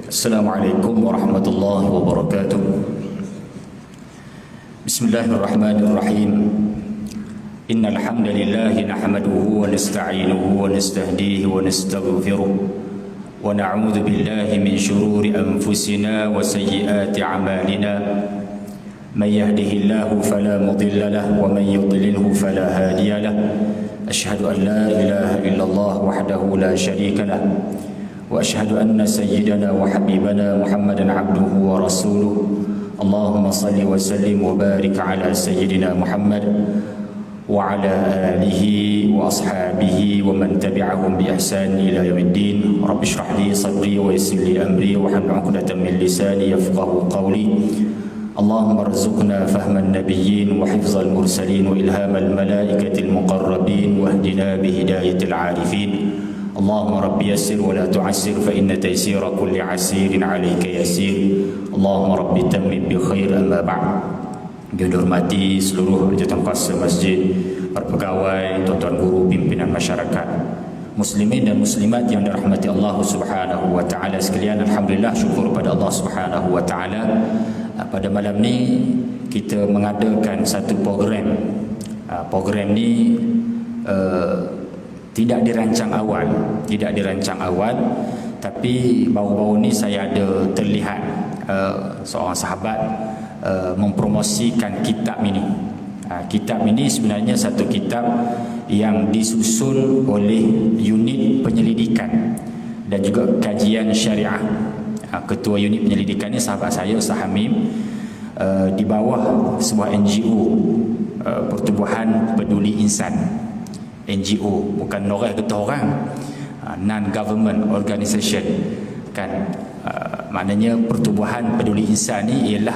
Assalamualaikum warahmatullahi wabarakatuh. Bismillahirrahmanirrahim. Innal hamdalillah nahmaduhu wa nasta'inuhu wa nastahdihi wa nastaghfiruh wa na'udzu billahi min shururi anfusina wa sayyiati a'malina. Man yahdihillahu fala mudilla lahu wa man yudlilhu fala hadiya lahu. Ashhadu an la ilaha illallah wahdahu la syarika lahu wa ashhadu anna sayyidana wa habibana Muhammadan abduhu wa rasuluh. Allahumma salli wa sallim wa barik ala sayyidina Muhammad wa ala alihi wa ashabihi wa man tabi'ahum bi ihsan ila yaumiddin. Rabbi shrah li sadri wa yassir li amri wa hlul 'uqdatam min lisani yafqahu qawli. Allahumma arzuqna fahman nabiyyin wa hifzal mursalin wa ilhamal malaikatil muqarrabin wa hdina bi hidayatil 'arifin. Allahumma rabbi yassir wa la tu'assir fa inna taysira kulli 'asirin 'alaika yasir. Allahumma rabbi tammim bi khair. Amma ba'd. Yang dihormati seluruh jawatan kuasa masjid, para pegawai, tuan-tuan guru, pimpinan masyarakat, muslimin dan muslimat yang dirahmati Allah Subhanahu wa taala sekalian. Alhamdulillah, syukur pada Allah Subhanahu wa taala. Pada malam ni kita mengadakan satu program. Program ni tidak dirancang awal, tapi baru-baru ni saya ada terlihat seorang sahabat mempromosikan kitab ini. Kitab ini sebenarnya satu kitab yang disusun oleh unit penyelidikan dan juga kajian syariah. Ketua unit penyelidikan ni sahabat saya, Ustaz Hamim, di bawah sebuah NGO, Pertubuhan Peduli Insan. NGO, bukan noreh kata orang, non-government organisation kan. Maknanya Pertubuhan Peduli Insan ni ialah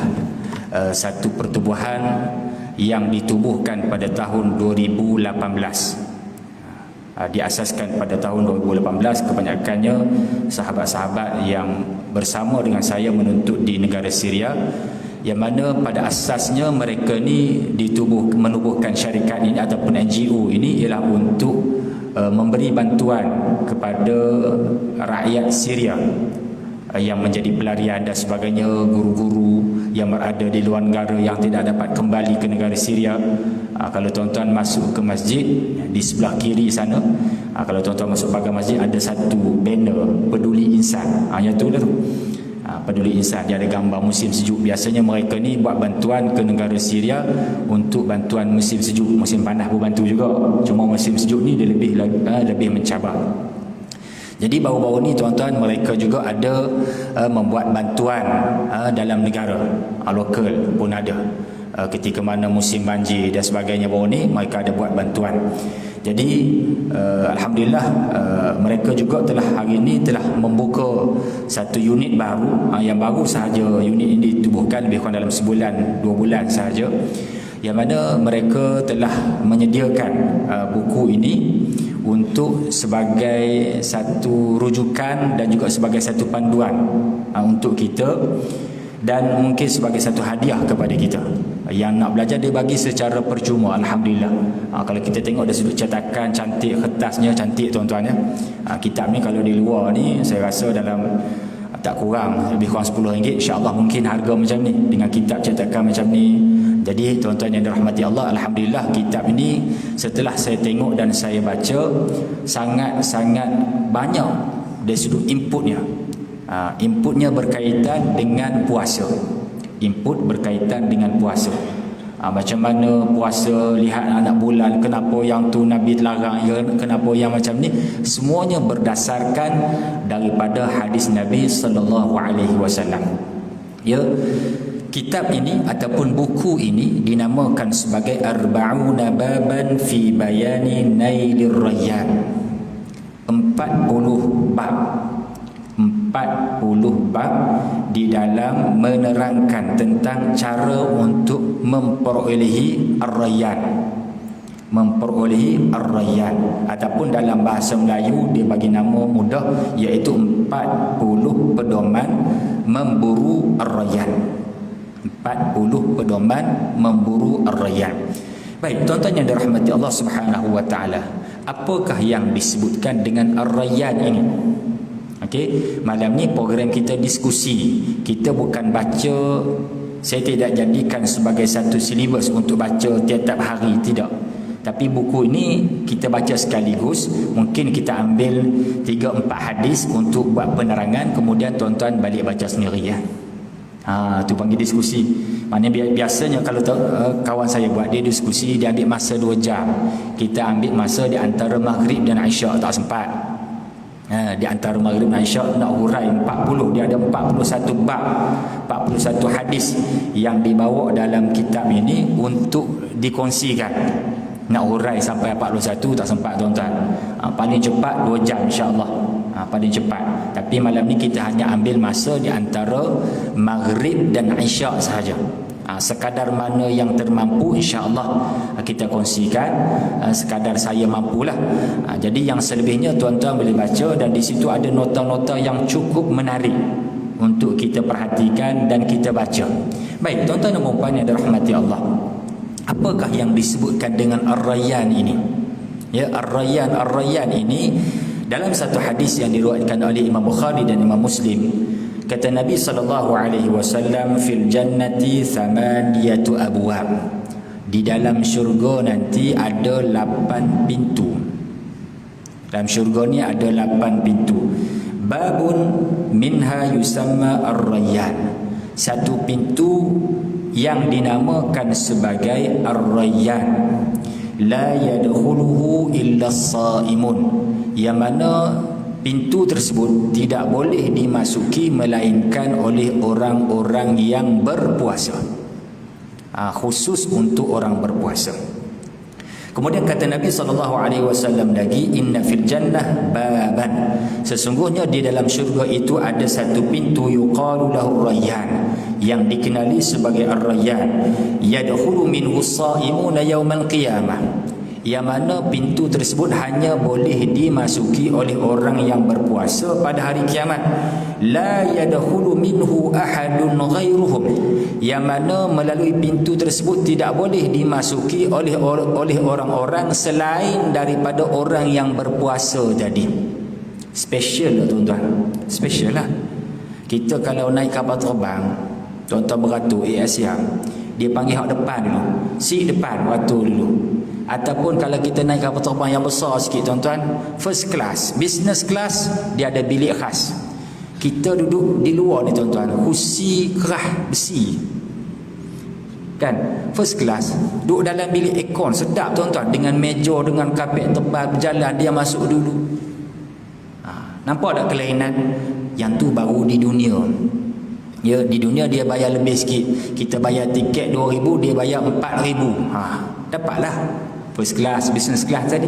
satu pertubuhan yang ditubuhkan pada tahun 2018. Diasaskan pada tahun 2018. Kebanyakannya sahabat-sahabat yang bersama dengan saya menuntut di negara Syria, yang mana pada asasnya mereka ni menubuhkan syarikat ini ataupun NGO ini ialah untuk memberi bantuan kepada rakyat Syria yang menjadi pelarian dan sebagainya, guru-guru yang berada di luar negara yang tidak dapat kembali ke negara Syria. Kalau tuan-tuan masuk ke masjid di sebelah kiri sana, kalau tuan-tuan masuk pagar masjid, ada satu banner Peduli Insan. Yang tu lah tu, Peduli Insan. Dia ada gambar musim sejuk. Biasanya mereka ni buat bantuan ke negara Syria untuk bantuan musim sejuk. Musim panas pun bantu juga, cuma musim sejuk ni dia lebih mencabar. Jadi baru-baru ni tuan-tuan, mereka juga ada membuat bantuan dalam negara, lokal pun ada. Ketika mana musim banjir dan sebagainya, baru ni mereka ada buat bantuan. Jadi alhamdulillah, mereka juga hari ini telah membuka satu unit baru, yang baru sahaja. Unit ini ditubuhkan lebih kurang dalam sebulan 2 bulan sahaja, yang mana mereka telah menyediakan buku ini untuk sebagai satu rujukan dan juga sebagai satu panduan untuk kita, dan mungkin sebagai satu hadiah kepada kita yang nak belajar. Dia bagi secara percuma, alhamdulillah. Kalau kita tengok dari sudut cetakan, cantik, kertasnya cantik tuan-tuan ya. Kitab ni kalau di luar ni saya rasa dalam tak kurang, lebih kurang RM10, insya-Allah mungkin harga macam ni dengan kitab cetakan macam ni. Jadi tuan-tuan yang dirahmati Allah, alhamdulillah kitab ini setelah saya tengok dan saya baca, sangat-sangat banyak dari sudut inputnya. Inputnya berkaitan dengan puasa. Input berkaitan dengan puasa. Macam mana puasa, lihat anak bulan, kenapa yang tu Nabi larang, kenapa yang macam ni. Semuanya berdasarkan daripada hadis Nabi sallallahu alaihi wasallam. Ya. Kitab ini ataupun buku ini dinamakan sebagai Arba'una Baban fi Bayani Nailir Rayyan. 40 bab. 40 bab di dalam menerangkan tentang cara untuk memperolehi Ar-Rayyan. Memperolehi Ar-Rayyan, ataupun dalam bahasa Melayu dia bagi nama mudah, iaitu 40 pedoman memburu Ar-Rayyan. 40 pedoman memburu Ar-Rayyan. Baik, tuan-tuan yang dirahmati Allah Subhanahu wa taala, apakah yang disebutkan dengan Ar-Rayyan ini? Okey, malam ni program kita diskusi. Kita bukan baca, saya tidak jadikan sebagai satu silibus untuk baca tiap-tiap hari, tidak. Tapi buku ini kita baca sekaligus. Mungkin kita ambil 3-4 hadis untuk buat penerangan, kemudian tuan-tuan balik baca sendiri ya. Tu panggil diskusi. Maknanya biasanya kalau kawan saya buat, dia diskusi, dia ambil masa 2 jam. Kita ambil masa di antara maghrib dan isyak, tak sempat. Di antara maghrib dan isyak nak hurai 40, dia ada 41 bab, 41 hadis yang dibawa dalam kitab ini untuk dikongsikan. Nak hurai sampai 41 tak sempat tuan-tuan. Paling cepat 2 jam insya-Allah. Paling cepat. Tapi malam ni kita hanya ambil masa di antara maghrib dan isyak sahaja. Sekadar mana yang termampu insya-Allah kita kongsikan, sekadar saya mampulah. Jadi yang selebihnya tuan-tuan boleh baca, dan di situ ada nota-nota yang cukup menarik untuk kita perhatikan dan kita baca. Baik, tuan-tuan dan puan yang dirahmati Allah, apakah yang disebutkan dengan Ar-Rayyan ini? Ya, Ar-Rayyan ini dalam satu hadis yang diriwayatkan oleh Imam Bukhari dan Imam Muslim, kata Nabi SAW, fil jannati 8 abwab. Di dalam syurga nanti ada 8 pintu. Dalam syurga ni ada 8 pintu. Babun minha yusamma Ar-Rayyan. Satu pintu yang dinamakan sebagai Ar-Rayyan. La yadkhuluhu illa as-saimun. Yang mana pintu tersebut tidak boleh dimasuki melainkan oleh orang-orang yang berpuasa. Khusus untuk orang berpuasa. Kemudian kata Nabi SAW lagi, inna fil jannah baban. Sesungguhnya di dalam syurga itu ada satu pintu, yuqalu lahu Rayyan, yang dikenali sebagai Ar-Rayyan. Yadkhulu minhu as-saimuna yaumal qiyamah. Yang mana pintu tersebut hanya boleh dimasuki oleh orang yang berpuasa pada hari kiamat. La yadkhulu minhu ahadun ghairuhum. Yang mana melalui pintu tersebut tidak boleh dimasuki oleh orang-orang selain daripada orang yang berpuasa tadi. Special lah tuan-tuan. Special lah. Kita kalau naik kapal terbang, tuan-tuan beratur Siam, dia panggil hak depan dulu, seat depan beratur dulu. Ataupun kalau kita naik kapal terbang yang besar sikit tuan-tuan, first class, business class, dia ada bilik khas. Kita duduk di luar ni tuan-tuan, kursi kerah besi, kan, first class, duduk dalam bilik aircon sedap tuan-tuan, dengan meja, dengan kapet tebal, berjalan, dia masuk dulu. Nampak tak kelainan? Yang tu baru di dunia. Ya, di dunia dia bayar lebih sikit. Kita bayar tiket 2,000, dia bayar 4,000. Dapatlah first class, business class tadi.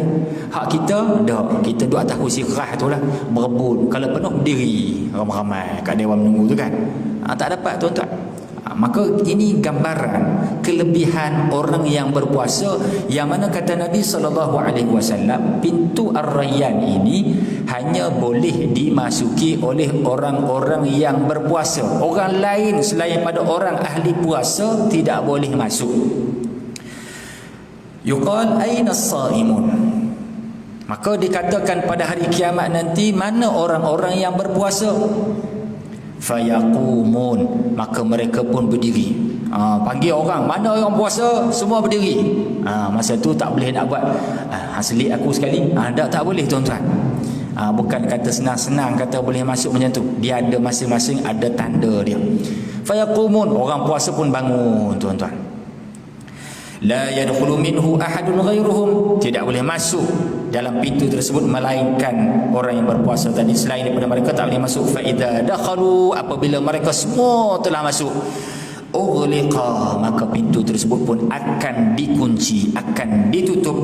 Hak kita dah, kita duduk atas kursi kerah tu lah, berebut. Kalau penuh berdiri ramai-ramai kat dewan menunggu tu kan. Tak dapat tuan-tuan. Maka ini gambaran kelebihan orang yang berpuasa, yang mana kata Nabi SAW, pintu Ar-Rayyan ini hanya boleh dimasuki oleh orang-orang yang berpuasa. Orang lain selain pada orang ahli puasa tidak boleh masuk. Yuqal aina as-saimun. Maka dikatakan pada hari kiamat nanti, mana orang-orang yang berpuasa? Fayaqumun. Maka mereka pun berdiri. Panggil orang, mana orang puasa? Semua berdiri. Masa tu tak boleh nak buat selit aku sekali. Tak boleh tuan-tuan. Bukan kata senang-senang kata boleh masuk macam tu. Dia ada masing-masing ada tanda dia. Fayaqumun. Orang puasa pun bangun tuan-tuan. La yadkhulu minhu ahadun ghairuhum. Tidak boleh masuk dalam pintu tersebut melainkan orang yang berpuasa tadi, selain daripada mereka tak boleh masuk. Fa idza dakhalu, apabila mereka semua telah masuk, ughliqa, maka pintu tersebut pun akan dikunci, akan ditutup.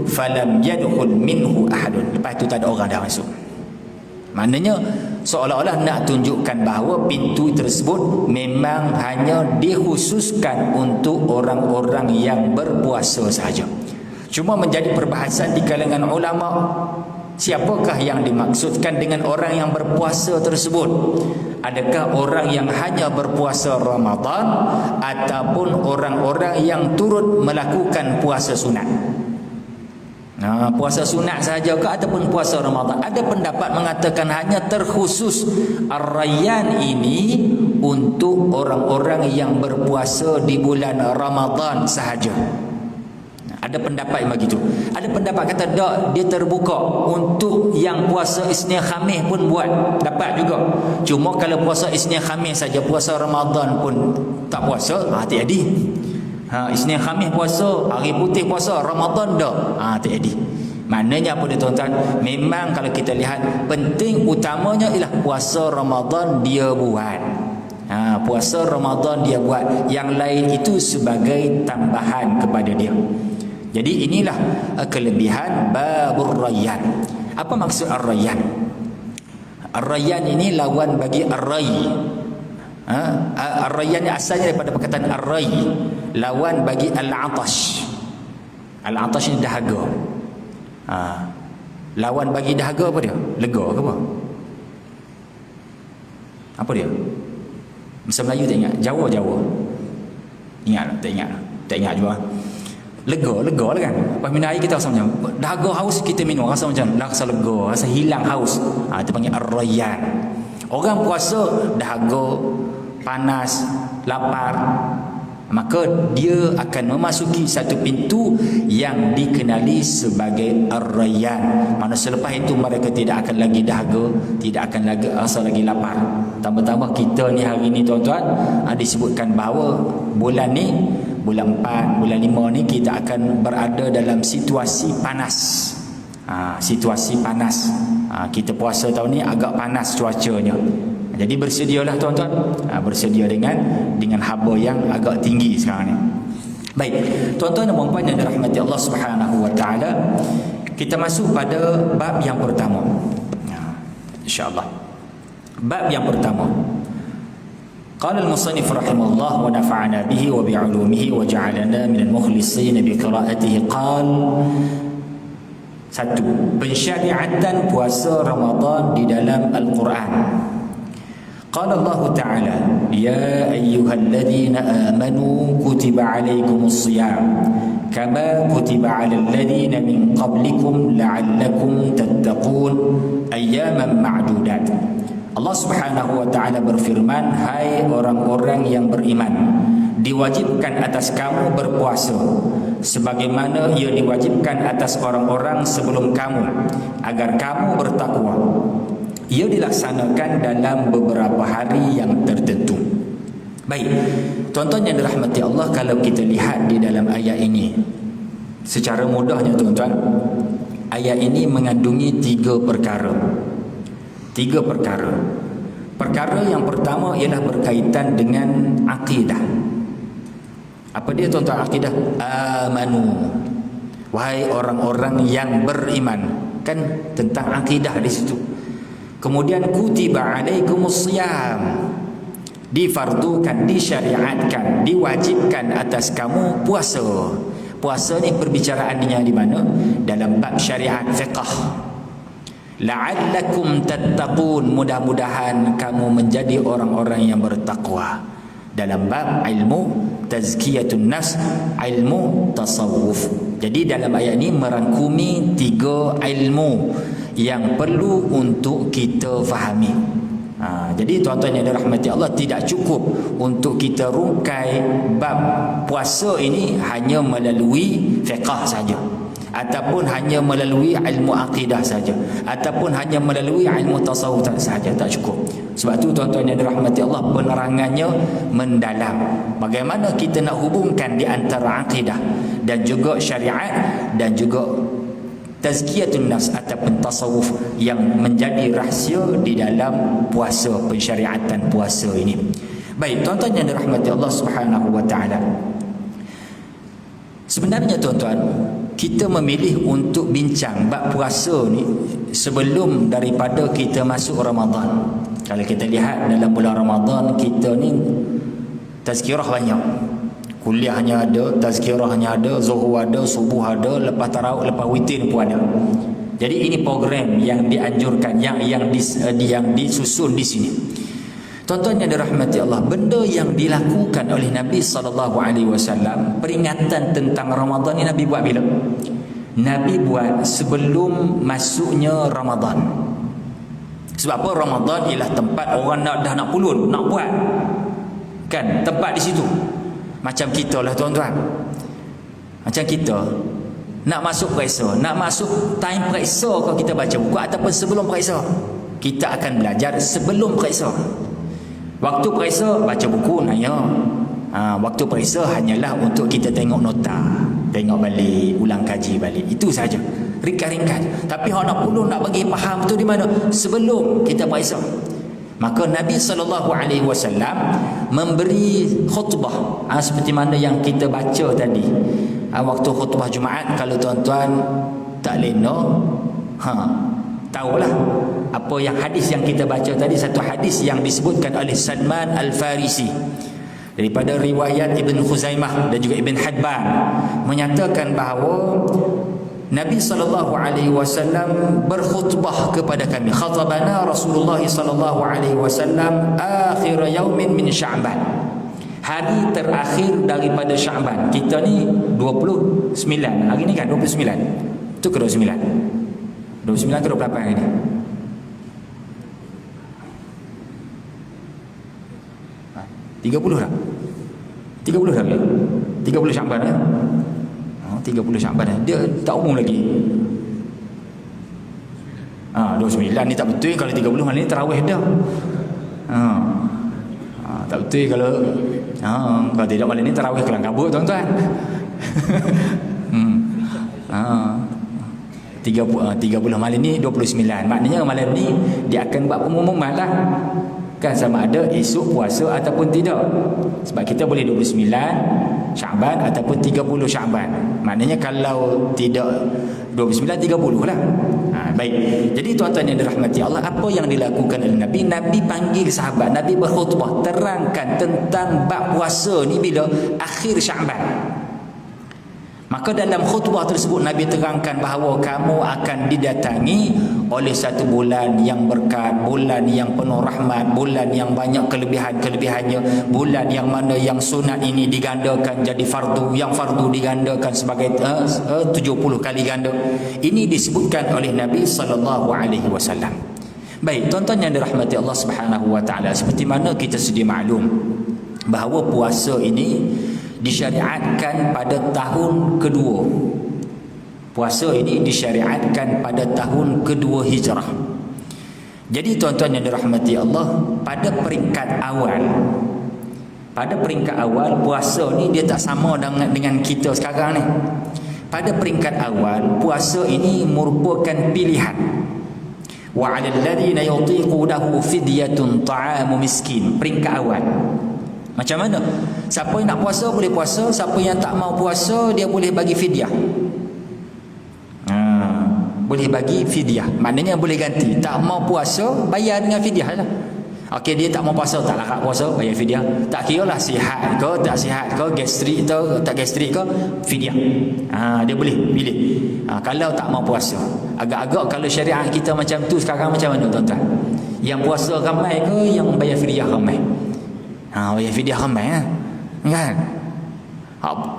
Falam yadkhul minhu ahadun. Lepas tu tak ada orang dah masuk. Maknanya seolah-olah nak tunjukkan bahawa pintu tersebut memang hanya dikhususkan untuk orang-orang yang berpuasa sahaja. Cuma menjadi perbahasan di kalangan ulama, siapakah yang dimaksudkan dengan orang yang berpuasa tersebut? Adakah orang yang hanya berpuasa Ramadan ataupun orang-orang yang turut melakukan puasa sunat? Puasa sunat sahaja ke ataupun puasa Ramadan? Ada pendapat mengatakan hanya terkhusus Ar-Rayyan ini untuk orang-orang yang berpuasa di bulan Ramadan sahaja. Ada pendapat yang begitu. Ada pendapat kata tak, dia terbuka untuk yang puasa Isnin Khamis pun buat, dapat juga. Cuma kalau puasa Isnin Khamis saja, puasa Ramadan pun tak puasa, tak jadi. Isnin Khamis puasa, hari putih puasa, Ramadan dah, tak jadi. Maknanya apa dia tuan-tuan? Memang kalau kita lihat, penting utamanya ialah puasa Ramadan dia buat. Puasa Ramadan dia buat. Yang lain itu sebagai tambahan kepada dia. Jadi inilah kelebihan Babur Rayyan. Apa maksud Ar-Rayyan? Ar-Rayyan ini lawan bagi Ar-Ray. Ar-Rayyan ni asalnya daripada perkataan Ar-Ray, lawan bagi Al-Atash. Al-Atash ni dahaga. Lawan bagi dahaga apa dia? Lega ke apa? Apa dia? Bahasa Melayu tak ingat? Jawa. Ingat tak ingat? Tak ingat juga. Lega lah kan. Lepas minum air kita rasa macam dahaga haus, kita minum rasa macam rasa lega, rasa hilang haus. Itu panggil Ar-Rayyan. Orang puasa dahaga, panas, lapar, maka dia akan memasuki satu pintu yang dikenali sebagai Ar-Rayyan. Mana selepas itu mereka tidak akan lagi dahaga, tidak akan lagi rasa lagi lapar. Tambah-tambah kita ni hari ni tuan-tuan, disebutkan bahawa bulan ni, bulan 4, bulan 5 ni kita akan berada dalam situasi panas. Situasi panas. Kita puasa tahun ni agak panas cuacanya. Jadi bersedialah tuan-tuan, bersedia dengan haba yang agak tinggi sekarang ni. Baik, tuan-tuan dan puan-puan yang dirahmati Allah Subhanahu wa taala, kita masuk pada bab yang pertama. Insya-Allah. Bab yang pertama. قال المصنف رحمه الله ونفعنا به وبعلومه وجعلنا من المخلصين بقراءته. قال satu, pensyariatan puasa Ramadan di dalam Al-Quran. Qala Allah Ta'ala, ya ayyuhalladzina amanu kutiba alaikumus siyam kama kutiba alal ladzina min qablikum la'allakum tattaqun ayyaman ma'dudat. Allah Subhanahu wa taala berfirman, hai orang-orang yang beriman, diwajibkan atas kamu berpuasa sebagaimana ia diwajibkan atas orang-orang sebelum kamu agar kamu bertakwa. Ia dilaksanakan dalam beberapa hari yang tertentu. Baik, tuan-tuan yang dirahmati Allah, kalau kita lihat di dalam ayat ini secara mudahnya tuan-tuan, ayat ini mengandungi tiga perkara. Perkara yang pertama ialah berkaitan dengan akidah. Apa dia tuan-tuan akidah? Amanu, wahai orang-orang yang beriman. Kan tentang akidah di situ. Kemudian kutiba alaikumus siyam, difardukan, disyariatkan, diwajibkan atas kamu puasa. Puasa ni perbicaraannya di mana? Dalam bab syariat fiqh. La'allakum tattaqun, mudah-mudahan kamu menjadi orang-orang yang bertakwa. Dalam bab ilmu tazkiyatun nafs, ilmu tasawuf. Jadi dalam ayat ini merangkumi tiga ilmu yang perlu untuk kita fahami. Jadi tuan-tuan yang dirahmati Allah, tidak cukup untuk kita rungkai bab puasa ini hanya melalui fiqh saja, ataupun hanya melalui ilmu akidah saja, ataupun hanya melalui ilmu tasawuf saja, tak cukup. Sebab tu tuan-tuan yang dirahmati Allah, penerangannya mendalam. Bagaimana kita nak hubungkan di antara akidah dan juga syariat dan juga tazkiyatun nafs ataupun tasawuf yang menjadi rahsia di dalam puasa, pensyariatan puasa ini. Baik, tuan-tuan yang dirahmati Allah Subhanahu wa taala. Sebenarnya tuan-tuan, kita memilih untuk bincang bab puasa ni sebelum daripada kita masuk Ramadan. Kalau kita lihat dalam bulan Ramadan, kita ni tazkirah banyak. Kuliahnya ada, tazkirahnya ada, zuhur ada, subuh ada, lepas tarawih, lepas witir pun ada. Jadi ini program yang dianjurkan, yang disusun di sini. Tuan-tuan yang dirahmati Allah, benda yang dilakukan oleh Nabi SAW, peringatan tentang Ramadan ni Nabi buat bila? Nabi buat sebelum masuknya Ramadan. Sebab apa? Ramadan ialah tempat orang dah nak pulun, nak buat. Kan? Tempat di situ. Macam kita lah tuan-tuan. Macam kita nak masuk periksa, nak masuk time periksa kalau kita baca buku ataupun sebelum periksa. Kita akan belajar sebelum periksa. Waktu periksa baca buku nanya. Waktu periksa hanyalah untuk kita tengok nota, tengok balik, ulang kaji balik. Itu saja. Ringkas-ringkas. Tapi hak nak pulun, nak bagi faham tu di mana? Sebelum kita periksa. Maka Nabi SAW memberi khutbah seperti mana yang kita baca tadi. Waktu khutbah Jumaat, kalau tuan-tuan tak lena, tahulah apa yang hadis yang kita baca tadi. Satu hadis yang disebutkan oleh Salman Al-Farisi daripada riwayat Ibn Khuzaimah dan juga Ibn Hibban, menyatakan bahawa Nabi SAW berkhutbah kepada kami. Khatabana Rasulullah SAW akhir yaumin min Sya'ban, hari terakhir daripada Sya'ban. Kita ni 29 hari ni kan, 29 tu ke 29 ke 28 hari ni? 30 dah. 30 dah. 30 Sya'ban dah. 30 Sya'ban dah. Dia tak umum lagi. 29 ni tak betul kalau 30 malam ni tarawih dah. Tak betul kalau tidak malam ni tarawih kelang kabut tuan-tuan. 30 malam ni 29. Maknanya malam ni dia akan buat pengumuman lah. Kan sama ada esok puasa ataupun tidak. Sebab kita boleh 29 Sya'ban ataupun 30 Sya'ban. Maknanya kalau tidak 29, 30 lah. Baik. Jadi tuan-tuan yang dirahmati Allah, apa yang dilakukan oleh Nabi? Nabi panggil sahabat, Nabi berkhutbah, terangkan tentang bab puasa ni bila akhir Sya'ban. Maka dalam khutbah tersebut Nabi terangkan bahawa kamu akan didatangi oleh satu bulan yang berkat, bulan yang penuh rahmat, bulan yang banyak kelebihan-kelebihannya, bulan yang mana yang sunat ini digandakan jadi fardu, yang fardu digandakan sebagai 70 kali ganda. Ini disebutkan oleh Nabi SAW. Baik, tuan-tuan yang dirahmati Allah Subhanahu wa taala, seperti mana kita sedia maklum bahawa puasa ini disyariatkan pada tahun kedua. Puasa ini disyariatkan pada tahun kedua hijrah. Jadi tuan-tuan yang dirahmati Allah, pada peringkat awal puasa ni dia tak sama dengan kita sekarang ni. Pada peringkat awal puasa ini merupakan pilihan. Wa 'alal ladzina yutiqunahu fidyatun ta'amu miskin. Peringkat awal. Macam mana? Siapa yang nak puasa boleh puasa, siapa yang tak mau puasa dia boleh bagi fidyah. Boleh bagi fidyah. Maknanya boleh ganti. Tak mau puasa bayar dengan fidyah lah. Okey, dia tak mau puasa, tak larat puasa, bayar fidyah. Tak kira lah sihat ke tak sihat ke, gastrik ke tak gastrik ke, fidyah. Dia boleh pilih. Kalau tak mau puasa, agak-agak kalau syariat kita macam tu sekarang macam mana tuan-tuan? Yang puasa ramai ke yang bayar fidyah ramai? Bayar fidyah ramai kan?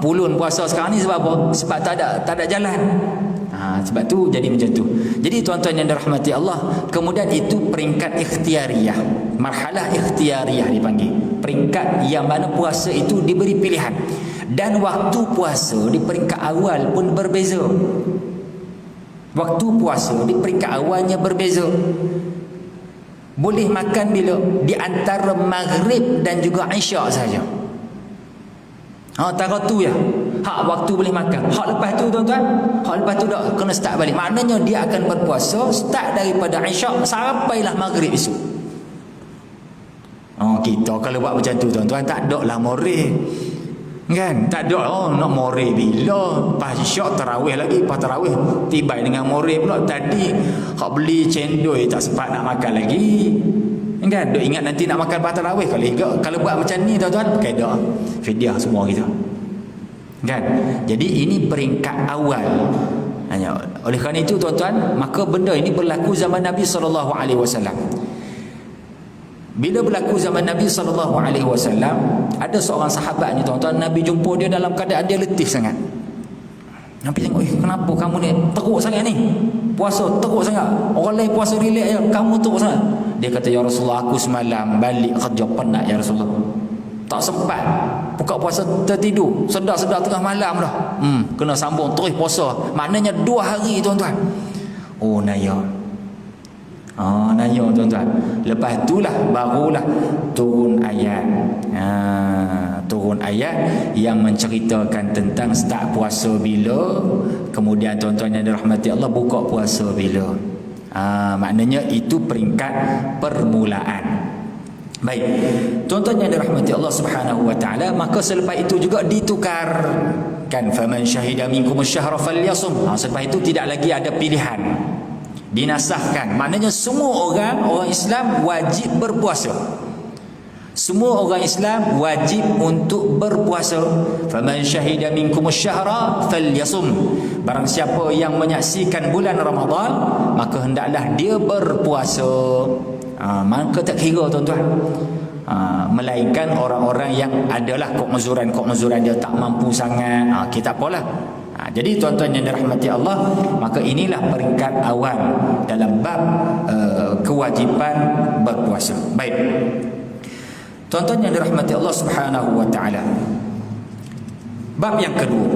Pulun puasa sekarang ni sebab apa? Sebab tak ada jalan. Sebab tu jadi macam tu. Jadi tuan-tuan yang dirahmati Allah, kemudian itu peringkat ikhtiariyah. Marhalah ikhtiariyah dipanggil. Peringkat yang mana puasa itu diberi pilihan. Dan waktu puasa di peringkat awal pun berbeza. Waktu puasa di peringkat awalnya berbeza. Boleh makan bila? Di antara maghrib dan juga isyak saja. Antara tu ya. Hak waktu boleh makan. Hak lepas tu tuan-tuan, hak lepas tu dah kena start balik. Maknanya dia akan berpuasa start daripada isyak sampailah maghrib esok. Kita kalau buat macam tu tuan-tuan, tak ada lah moreh. Kan? Tak ada nak moreh bila pas isyak tarawih lagi, pas tarawih tiba dengan moreh pula. Tadi hak beli cendol tak sempat nak makan lagi. Kan? Duk ingat nanti nak makan pas tarawih. Kalau buat macam ni tuan-tuan, pakai dah fidyah semua kita. Kan? Jadi ini peringkat awal. Oleh kerana itu tuan-tuan, maka benda ini berlaku zaman Nabi SAW. Bila berlaku zaman Nabi SAW, ada seorang sahabat ni tuan-tuan, Nabi jumpa dia dalam keadaan dia letih sangat. Nabi tengok, kenapa kamu ni teruk sangat ni? Puasa teruk sangat. Orang lain puasa relax je, kamu teruk sangat. Dia kata, ya Rasulullah, aku semalam balik kerja penat ya Rasulullah. Tak sempat buka puasa, tertidur. Sedar-sedar tengah malam dah. Kena sambung terus puasa. Maknanya 2 hari tuan-tuan. Oh, naya. Naya tuan-tuan. Lepas itulah barulah turun ayat. Turun ayat yang menceritakan tentang start puasa bila, kemudian tuan-tuan yang dirahmati Allah, buka puasa bila. Maknanya itu peringkat permulaan. Baik, tuan-tuan yang dirahmati Allah Subhanahu wa taala, maka selepas itu juga ditukar kan, faman syahida minkum asy-syahra falyasum. Selepas itu tidak lagi ada pilihan, dinasahkan. Maknanya semua orang Islam wajib berpuasa. Semua orang Islam wajib untuk berpuasa. Faman syahida minkum asy-syahra falyasum. Barang siapa yang menyaksikan bulan Ramadan, maka hendaklah dia berpuasa. Maka tak kira tuan-tuan, melainkan orang-orang yang adalah keuzuran dia tak mampu sangat, kita apalah. Jadi tuan-tuan yang dirahmati Allah, maka inilah peringkat awal dalam bab kewajipan berpuasa. Baik, tuan-tuan yang dirahmati Allah Subhanahu wa taala, bab yang kedua,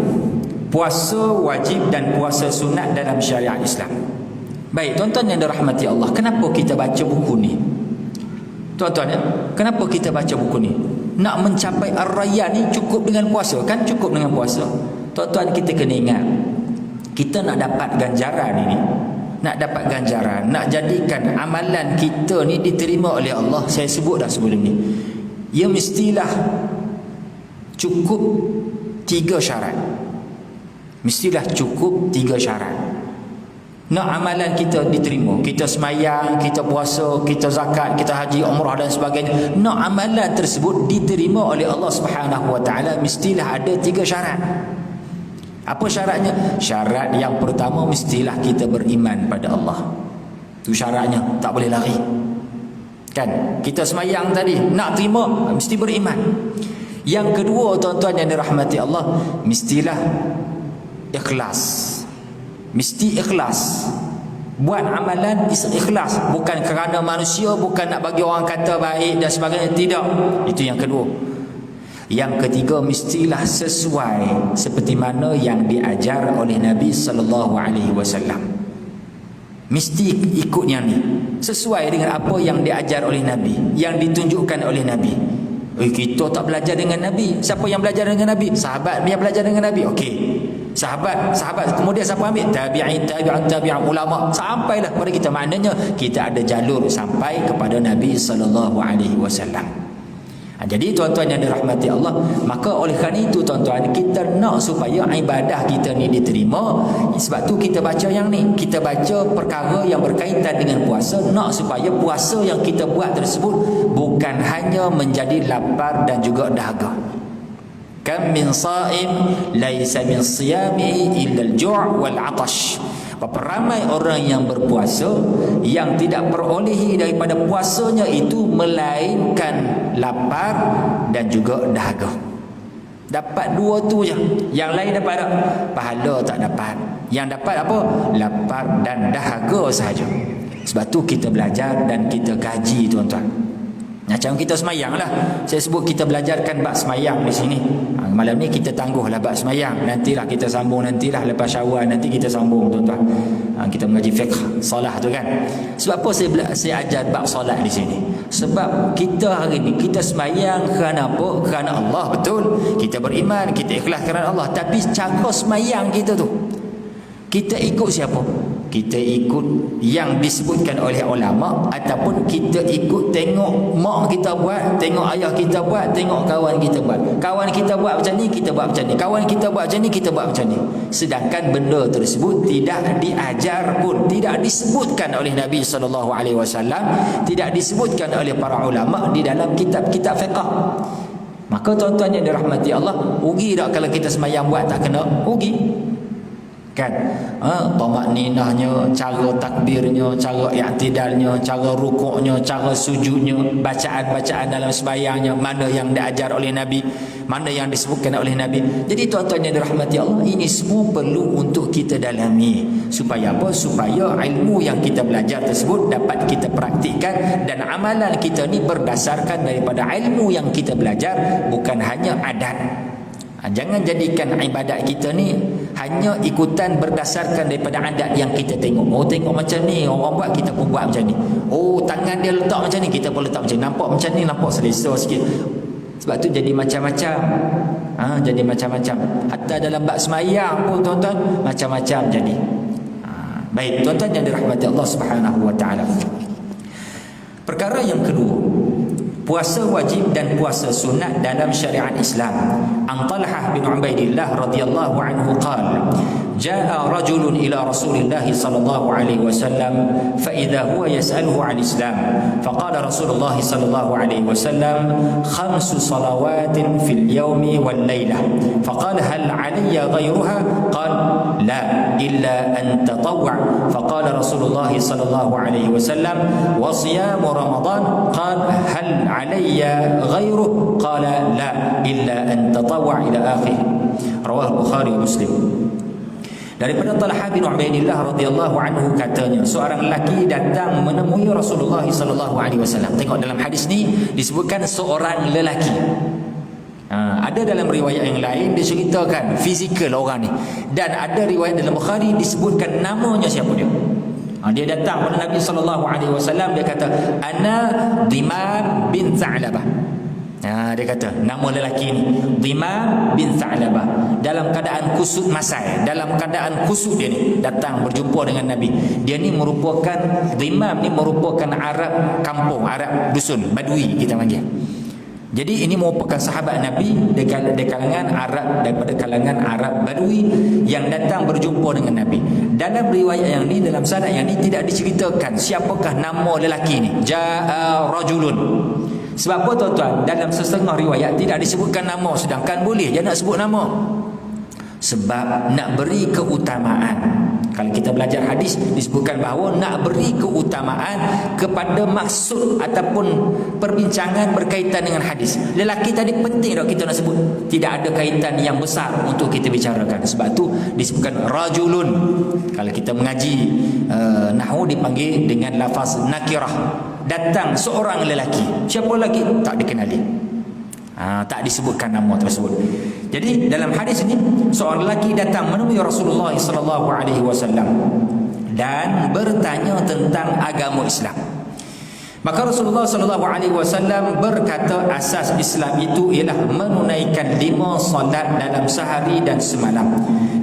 puasa wajib dan puasa sunat dalam syariat Islam. Baik, tuan-tuan yang dirahmati Allah, kenapa kita baca buku ni? Tuan-tuan, kenapa kita baca buku ni? Nak mencapai ar-rayyan ni cukup dengan puasa kan? Cukup dengan puasa. Tuan-tuan, kita kena ingat, kita nak dapat ganjaran ini, nak dapat ganjaran, nak jadikan amalan kita ni diterima oleh Allah, saya sebut dah sebelum ni, ia mestilah cukup 3 syarat. Mestilah cukup 3 syarat. Nak amalan kita diterima, kita semayang, kita puasa, kita zakat, kita haji, umrah dan sebagainya, nak amalan tersebut diterima oleh Allah Subhanahu wa taala, mestilah ada 3 syarat. Apa syaratnya? Syarat yang pertama, mestilah kita beriman pada Allah. Itu syaratnya, tak boleh lari. Kan? Kita semayang tadi, nak terima mesti beriman. Yang kedua, tuan-tuan yang dirahmati Allah, mestilah ikhlas. Mesti ikhlas. Buat amalan ikhlas, bukan kerana manusia, bukan nak bagi orang kata baik dan sebagainya, tidak. Itu yang kedua. Yang ketiga, mestilah sesuai seperti mana yang diajar oleh Nabi sallallahu alaihi wasallam. Mesti ikut yang ni, sesuai dengan apa yang diajar oleh Nabi, yang ditunjukkan oleh Nabi. Kita tak belajar dengan Nabi. Siapa yang belajar dengan Nabi? Sahabat yang belajar dengan Nabi. Okey, sahabat, kemudian siapa ambil? Tabi'in, tabi'an, ulama, sampailah kepada kita. Maknanya kita ada jalur sampai kepada Nabi sallallahu alaihi wasallam. Jadi tuan-tuan yang dirahmati Allah, maka oleh kerana itu tuan-tuan, kita nak supaya ibadah kita ni diterima. Sebab tu kita baca yang ni, kita baca perkara yang berkaitan dengan puasa, nak supaya puasa yang kita buat tersebut bukan hanya menjadi lapar dan juga dahaga. Kam min sha'im laisa min siyamihi illa al-ju' wal 'atash. Berapa ramai orang yang berpuasa yang tidak perolehi daripada puasanya itu melainkan lapar dan juga dahaga. Dapat 2 tu je, yang lain dapat tak? Pahala tak dapat. Yang dapat apa? Lapar dan dahaga sahaja. Sebab tu kita belajar dan kita kaji tuan-tuan. Macam kita semayang lah, saya sebut kita belajarkan bab semayang di sini. Malam ni kita tangguhlah bab semayang, nantilah kita sambung, nantilah lepas syawal nanti kita sambung tuan-tuan. Kita mengaji fiqh solat tu kan. Sebab apa saya ajar bab solat di sini? Sebab kita hari ni kita semayang kerana apa? Kerana Allah, betul. Kita beriman, kita ikhlas kerana Allah. Tapi cara semayang kita tu, kita ikut siapa? Kita ikut yang disebutkan oleh ulama, ataupun kita ikut tengok mak kita buat, tengok ayah kita buat, tengok kawan kita buat. Kawan kita buat macam ni, kita buat macam ni. Kawan kita buat macam ni, kita buat macam ni. Sedangkan benda tersebut tidak diajar pun, tidak disebutkan oleh Nabi SAW, tidak disebutkan oleh para ulama di dalam kitab-kitab fiqh. Maka tuan-tuan yang dirahmati Allah, rugi tak kalau kita semayang buat tak kena? Rugi. kan? Tamak ninahnya, cara takbirnya, cara i'tidalnya, cara rukuknya, cara sujudnya, bacaan-bacaan dalam sembahyangnya, mana yang diajar oleh Nabi, mana yang disebutkan oleh Nabi. Jadi tuan-tuan yang dirahmati Allah, ini semua perlu untuk kita dalami. Supaya apa? Supaya ilmu yang kita belajar tersebut dapat kita praktikkan, dan amalan kita ni berdasarkan daripada ilmu yang kita belajar, bukan hanya adat. Jangan jadikan ibadat kita ni hanya ikutan berdasarkan daripada adat yang kita tengok. Oh, tengok macam ni orang buat, kita pun buat macam ni. Oh, tangan dia letak macam ni, kita pun letak macam ni. Nampak macam ni, nampak selesa sikit. Sebab tu jadi macam-macam. Jadi macam-macam. Hatta dalam bab sembahyang pun tuan-tuan macam-macam jadi. Baik, tuan-tuan yang dirahmati Allah Subhanahu wa taala. Perkara yang kedua, puasa wajib dan puasa sunat dalam syariat Islam. An Talhah bin Ubaidillah radhiyallahu anhu qala, jaa rajulun ila Rasulillah sallallahu alaihi wasallam fa idza huwa yas'aluhu 'an Islam. Faqala Rasulullah sallallahu alaihi wasallam, khamsu salawatin fil yawmi wal lailah. Faqala hal 'alayya ghayruha? Qala la illa an tatawwa'. Faqala Rasulullah sallallahu alaihi wasallam, wa siyam Ramadan? Qala hal 'alayya ghayruhu? Qala la illa an tatawwa' ila akhir. Rawah Bukhari Muslim. Daripada Talhah bin Ubaidillah radhiyallahu anhu katanya, seorang lelaki datang menemui Rasulullah sallallahu alaihi wasallam. Tengok dalam hadis ni disebutkan seorang lelaki. Ada dalam riwayat yang lain diceritakan fizikal orang ni, dan ada riwayat dalam Bukhari disebutkan namanya siapa dia. Dia datang pada Nabi sallallahu alaihi wasallam, dia kata, ana Dhimam bin Tha'labah. Dia kata nama lelaki ni Dhimam bin Tha'labah, dalam keadaan kusut masai, dalam keadaan kusut dia ni datang berjumpa dengan Nabi. Dia ni merupakan, Dhimam ni merupakan Arab kampung, Arab dusun, Badui kita panggil. Jadi ini merupakan sahabat Nabi dari kalangan Arab, daripada kalangan Arab Badui yang datang berjumpa dengan Nabi. Dalam riwayat yang ni, dalam sanad yang ni tidak diceritakan siapakah nama lelaki ni. Jaa rajulun. Sebab apa tuan-tuan? Dalam setengah riwayat tidak disebutkan nama, sedangkan boleh je nak sebut nama. Sebab nak beri keutamaan. Kalau kita belajar hadis, disebutkan bahawa nak beri keutamaan kepada maksud ataupun perbincangan berkaitan dengan hadis. Lelaki tadi penting tak kita nak sebut. Tidak ada kaitan yang besar untuk kita bicarakan. Sebab tu disebutkan rajulun. Kalau kita mengaji nahwu dipanggil dengan lafaz nakirah. Datang seorang lelaki. Siapa lagi? Tak dikenali. Tak disebutkan nama tersebut. Jadi dalam hadis ini, seorang lelaki datang menemui Rasulullah sallallahu alaihi wasallam dan bertanya tentang agama Islam. Maka Rasulullah sallallahu alaihi wasallam berkata, asas Islam itu ialah menunaikan 5 solat dalam sehari dan semalam.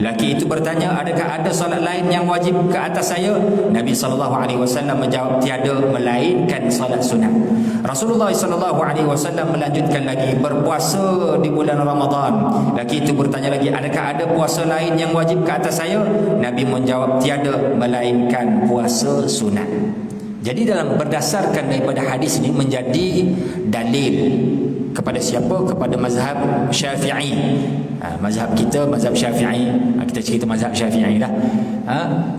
Lelaki itu bertanya, adakah ada solat lain yang wajib ke atas saya? Nabi sallallahu alaihi wasallam menjawab, tiada melainkan solat sunat. Rasulullah sallallahu alaihi wasallam melanjutkan lagi, berpuasa di bulan Ramadan. Lelaki itu bertanya lagi, adakah ada puasa lain yang wajib ke atas saya? Nabi menjawab, tiada melainkan puasa sunat. Jadi dalam berdasarkan daripada hadis ini menjadi dalil kepada siapa? Kepada mazhab Syafi'i. Mazhab kita, mazhab Syafi'i. Kita cerita mazhab Syafi'i lah.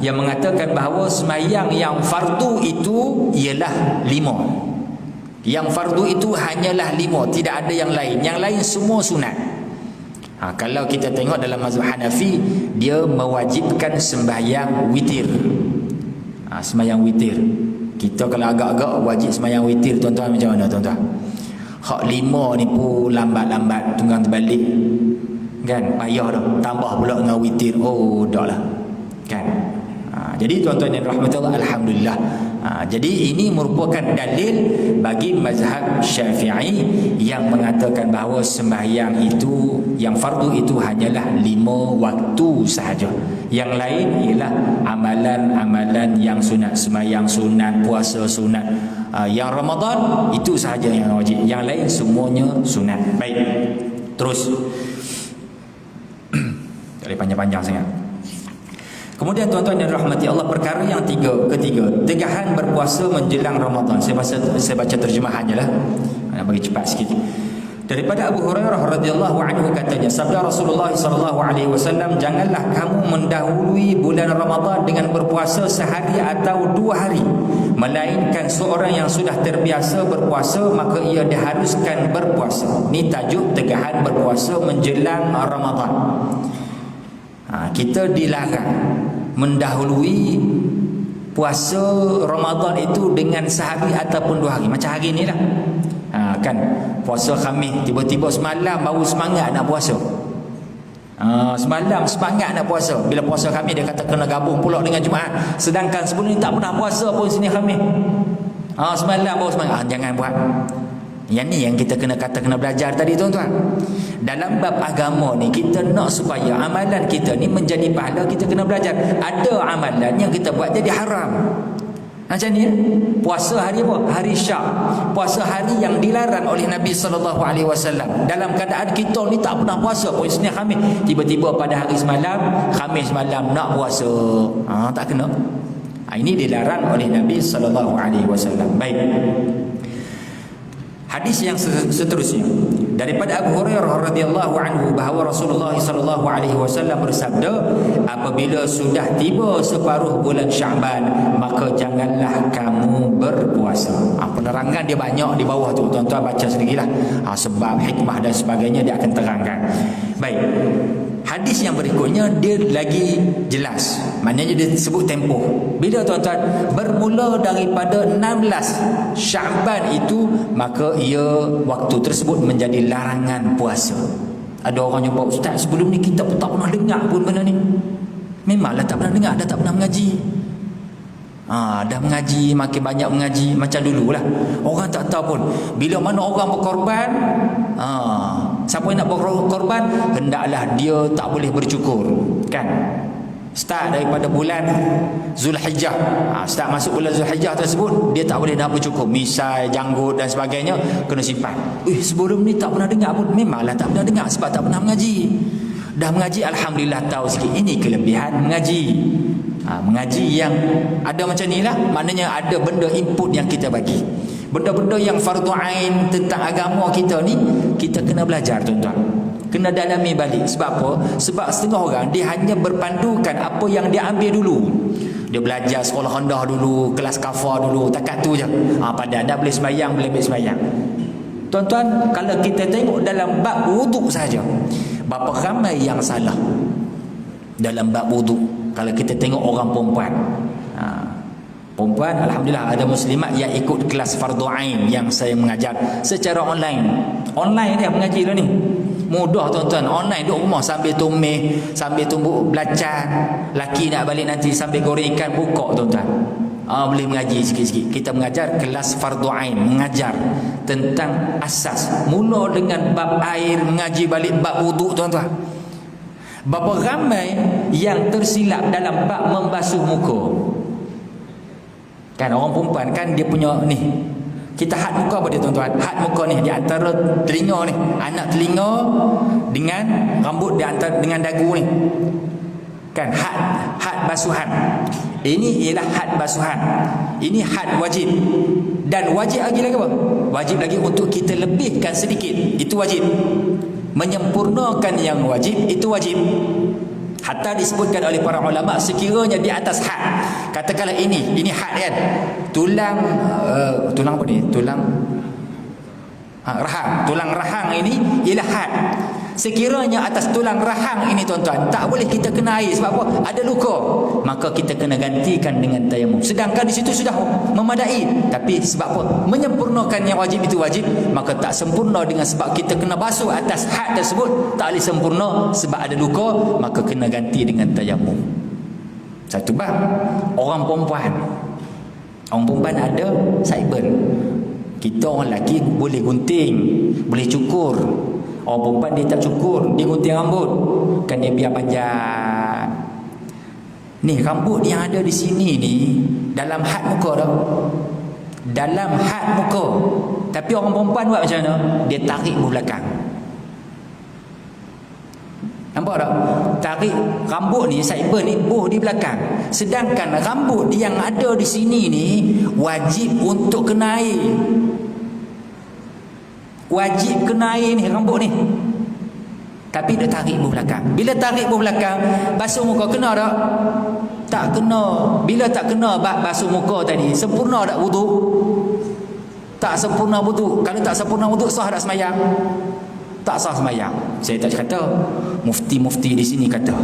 Yang mengatakan bahawa sembahyang yang fardu itu ialah 5. Yang fardu itu hanyalah 5, tidak ada yang lain. Yang lain semua sunat. Kalau kita tengok dalam mazhab Hanafi, dia mewajibkan sembahyang witir. Sembahyang witir. Kita kalau agak-agak wajib sembahyang witir, tuan-tuan macam mana tuan-tuan? Hak 5 ni pun lambat-lambat tunggang terbalik. Kan? Payah dah. Tambah pula dengan witir. Oh, dah lah. Kan? Jadi tuan-tuan yang rahmat Allah, alhamdulillah. Jadi ini merupakan dalil bagi mazhab Syafi'i yang mengatakan bahawa sembahyang itu, yang fardu itu hanyalah 5 waktu sahaja. Yang lain ialah amalan-amalan yang sunat, sembahyang sunat, puasa sunat. Yang Ramadan itu sahaja yang wajib. Yang lain semuanya sunat. Baik. Terus. Tak boleh panjang-panjang sangat. Kemudian tuan-tuan yang rahmati Allah, perkara yang ketiga, tegahan berpuasa menjelang Ramadan. Saya baca terjemahannya lah, nak bagi cepat sikit. Daripada Abu Hurairah radhiyallahu anhu katanya, sabda Rasulullah sallallahu alaihi wasallam, janganlah kamu mendahului bulan Ramadan dengan berpuasa sehari atau 2 hari, melainkan seorang yang sudah terbiasa berpuasa maka ia diharuskan berpuasa. Ni tajuk tegahan berpuasa menjelang Ramadan. Kita dilarang mendahului puasa Ramadan itu dengan sehari ataupun 2 hari. Macam hari ni lah. Kan puasa Khamis, tiba-tiba semalam baru semangat nak puasa. Semalam semangat nak puasa. Bila puasa Khamis dia kata kena gabung pula dengan Jumaat. Sedangkan sebelum ni tak pernah puasa pun sini Khamis. Semalam baru semangat. Jangan buat. Yang ni yang kita kena belajar tadi tuan-tuan. Dalam bab agama ni kita nak supaya amalan kita ni menjadi pahala, kita kena belajar. Ada amalan yang kita buat jadi haram. Macam ni, puasa hari apa? Hari Syak. Puasa hari yang dilarang oleh Nabi SAW. Dalam keadaan kita ni tak pernah puasa pun Isnin Khamis, tiba-tiba pada hari semalam, Khamis malam nak puasa. Tak kena. Ini dilarang oleh Nabi SAW. Baik. Hadis yang seterusnya daripada Abu Hurairah radhiyallahu anhu bahawa Rasulullah sallallahu alaihi wasallam bersabda, apabila sudah tiba separuh bulan Syaban maka janganlah kamu berpuasa. Penerangan dia banyak di bawah tu, tuan-tuan baca sendirilah. Sebab hikmah dan sebagainya dia akan terangkan. Baik. Hadis yang berikutnya dia lagi jelas. Maknanya dia sebut tempoh. Bila tuan-tuan bermula daripada 16 Syaban itu, maka ia waktu tersebut menjadi larangan puasa. Ada orang jumpa, ustaz sebelum ni kita pun tak pernah dengar pun benda ni. Memanglah tak pernah dengar, dah tak pernah mengaji. Dah mengaji, makin banyak mengaji macam dululah. Orang tak tahu pun bila mana orang berkorban, siapa yang nak berkorban, hendaklah dia tak boleh bercukur, kan? Start daripada bulan Zulhijjah. Start masuk bulan Zulhijjah tersebut, dia tak boleh nak bercukur. Misai, janggut dan sebagainya kena simpan. Sebelum ni tak pernah dengar pun. Memanglah tak pernah dengar sebab tak pernah mengaji. Dah mengaji, alhamdulillah tahu sikit. Ini kelebihan mengaji. Mengaji yang ada macam ni lah. Maknanya ada benda input yang kita bagi. Benda-benda yang fardu ain tentang agama kita ni, kita kena belajar tuan-tuan. Kena dalami balik. Sebab apa? Sebab setengah orang dia hanya berpandukan apa yang dia ambil dulu. Dia belajar sekolah rendah dulu, kelas kafar dulu, takat tu je. Padahal dah boleh sembahyang, boleh ambil sembahyang. Tuan-tuan, kalau kita tengok dalam bab wuduk saja, berapa ramai yang salah dalam bab wuduk. Kalau kita tengok orang perempuan, perempuan, alhamdulillah ada muslimat yang ikut kelas fardu ain yang saya mengajar secara online. Online dia mengaji lah ni. Mudah tuan-tuan, online duduk rumah sambil tumis, sambil tumbuk belacan. Laki nak balik nanti sambil goreng ikan, buka tuan-tuan. Boleh mengaji sikit-sikit. Kita mengajar kelas fardu ain, mengajar tentang asas. Mula dengan bab air, mengaji balik bab wuduk tuan-tuan. Berapa ramai yang tersilap dalam bab membasuh muka. Kan orang perempuan kan dia punya ni. Kita had muka apa dia tuan-tuan? Had muka ni di antara telinga ni, anak telinga dengan rambut di antara dengan dagu ni. Kan had basuhan. Ini ialah had basuhan. Ini had wajib. Dan wajib lagi apa? Wajib lagi untuk kita lebihkan sedikit. Itu wajib. Menyempurnakan yang wajib itu wajib. Hatta disebutkan oleh para ulama, sekiranya di atas had, katakanlah ini had kan, tulang apa ni, tulang rahang, tulang rahang ini ialah had. Sekiranya atas tulang rahang ini tuan-tuan tak boleh kita kena air, sebab apa? Ada luka, maka kita kena gantikan dengan tayamum. Sedangkan di situ sudah memadai, tapi sebab apa? Menyempurnakan yang wajib itu wajib, maka tak sempurna dengan sebab kita kena basuh atas had tersebut, tak boleh sempurna sebab ada luka, maka kena ganti dengan tayamum. Satu bab. Orang perempuan ada sideburn. Kita orang lelaki boleh gunting, boleh cukur. Orang perempuan dia tak cukur, dia gunting rambut. Kan dia biar panjang. Ni rambut yang ada di sini ni dalam had muka dah. Dalam had muka. Tapi orang perempuan buat macam mana? Dia tarik ke belakang. Nampak tak? Tarik rambut ni, sideburn ni buh di belakang. Sedangkan rambut yang ada di sini ni wajib untuk kena air. wajib kena air ni rambut ni. Tapi dia tarik buh belakang. Bila tarik buh belakang, basuh muka kena tak? Tak kena. Bila tak kena basuh muka tadi, sempurna tak wuduk? Tak sempurna wuduk. Kalau tak sempurna wuduk, sah tak semayang? Tak sah semayang. Saya tak kata, mufti-mufti di sini kata.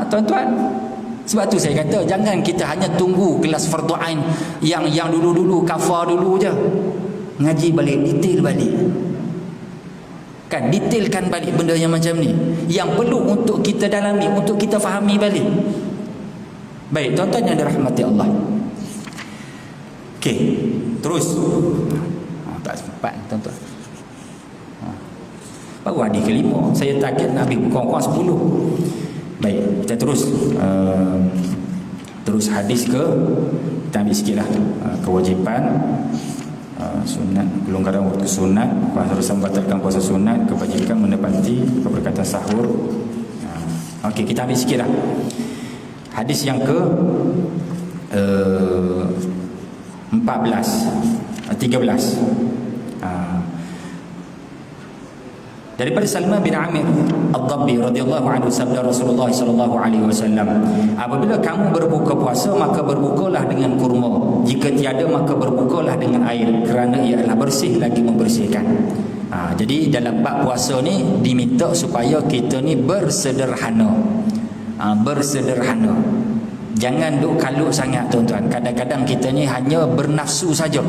Tuan-tuan, sebab tu saya kata jangan kita hanya tunggu kelas fardu ain yang dulu-dulu kafar dulu je. Ngaji balik, detail balik. Kan detailkan balik benda yang macam ni, yang perlu untuk kita dalami, untuk kita fahami balik. Baik, tuan-tuan yang dirahmati Allah. Okey, terus. Tak sempat tuan-tuan. Baru hari kelima. Saya target nak habis kurang-kurang 10. Baik, kita terus. Terus hadis ke, kita ambil sikit lah. Kewajipan sunat, kelonggaran waktu sunat, kuasa membatalkan puasa sunat, kewajipan menepati keberkatan sahur. Okey, kita ambil sikit lah. Hadis yang ke 13. Daripada Salman bin Amir Ad-Dabbi radhiyallahu anhu, sabda Rasulullah sallallahu alaihi wasallam, apabila kamu berbuka puasa maka berbukalah dengan kurma, jika tiada maka berbukalah dengan air, kerana ia adalah bersih lagi membersihkan. Jadi dalam bab puasa ni diminta supaya kita ni bersederhana. Bersederhana. Jangan duk kalut sangat tuan-tuan. Kadang-kadang kita ni hanya bernafsu saja.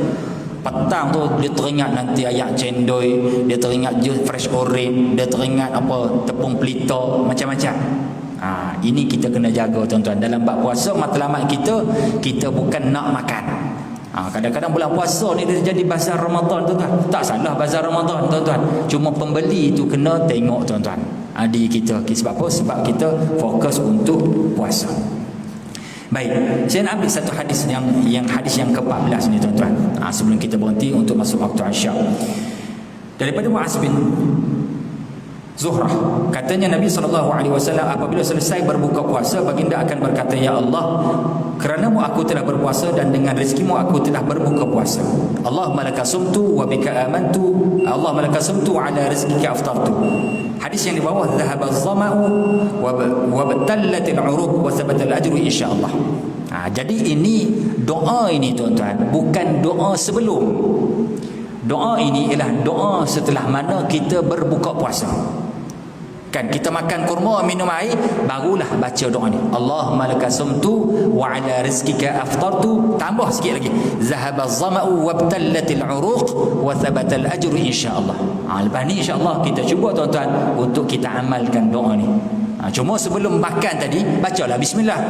Petang tu dia teringat nanti ayak cendol, dia teringat jus fresh orange, dia teringat apa tepung pelita, macam-macam. Ini kita kena jaga tuan-tuan. Dalam bab puasa matlamat kita bukan nak makan. Kadang-kadang bulan puasa ni dia jadi bazar Ramadan tuan-tuan. Tak salah bazar Ramadan tuan-tuan. Cuma pembeli tu kena tengok tuan-tuan. Diri kita. Sebab apa? Sebab kita fokus untuk puasa. Baik, saya nak ambil satu hadis yang hadis yang ke-14 ni tuan-tuan. Sebelum kita berhenti untuk masuk waktu Isyak. Daripada Muaz bin Zuhrah, katanya Nabi SAW apabila selesai berbuka puasa, baginda akan berkata, ya Allah, kerana-Mu aku telah berpuasa dan dengan rezekimu aku telah berbuka puasa. Allahumma laka sumtu wa bika amantu, Allahumma laka sumtu wa ala rizqika aftartu. Hadis yang di bawah, dhahaba az-zama'u wa batallatil 'uruq wa thabata al-ajru insyaallah. Jadi ini doa ini tuan-tuan, bukan doa sebelum. Doa ini ialah doa setelah mana kita berbuka puasa. Kan kita makan kurma, minum air, barulah baca doa ni. Allahumma laka sumtu wa ala rizqika aftartu. Tambah sikit lagi. Zahaba az-zama'u wa btallatil 'uruq wa thabata al-ajru insyaallah. Lepas ni insyaallah kita cuba tuan-tuan untuk kita amalkan doa ni. Cuma sebelum makan tadi bacalah bismillah.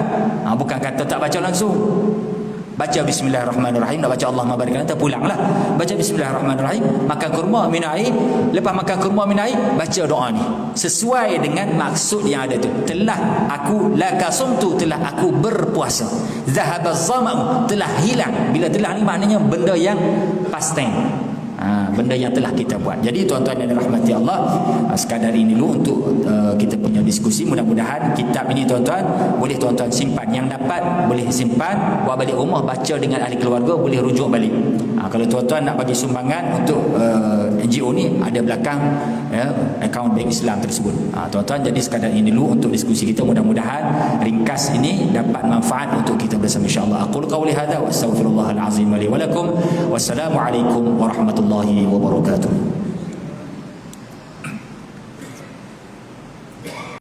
Bukan kata tak baca langsung. Baca bismillahirrahmanirrahim, nak baca Allahumma barik lana, pulanglah. Baca bismillahirrahmanirrahim, makan kurma, minum air. Lepas makan kurma, minum air, baca doa ni. Sesuai dengan maksud yang ada tu. Telah aku laka sumtu, telah aku berpuasa. Zahabaz zama'u, telah hilang. Bila telah ni maknanya benda yang past tense. Benda yang telah kita buat. Jadi tuan-tuan yang dirahmati Allah, sekadar ini dulu untuk kita punya diskusi. Mudah-mudahan kitab ini tuan-tuan boleh tuan-tuan simpan. Yang dapat boleh simpan, bawa balik rumah, baca dengan ahli keluarga, boleh rujuk balik. Kalau tuan-tuan nak bagi sumbangan untuk NGO ni, ada belakang akaun bank Islam tersebut. Tuan-tuan, jadi sekadar ini dulu untuk diskusi kita. Mudah-mudahan ringkas ini dapat manfaat untuk kita bersama insya-Allah. Aqulu qawli hadza wa astaghfirullahal azim li wa lakum. Wassalamualaikum warahmatullahi wabarakatuh.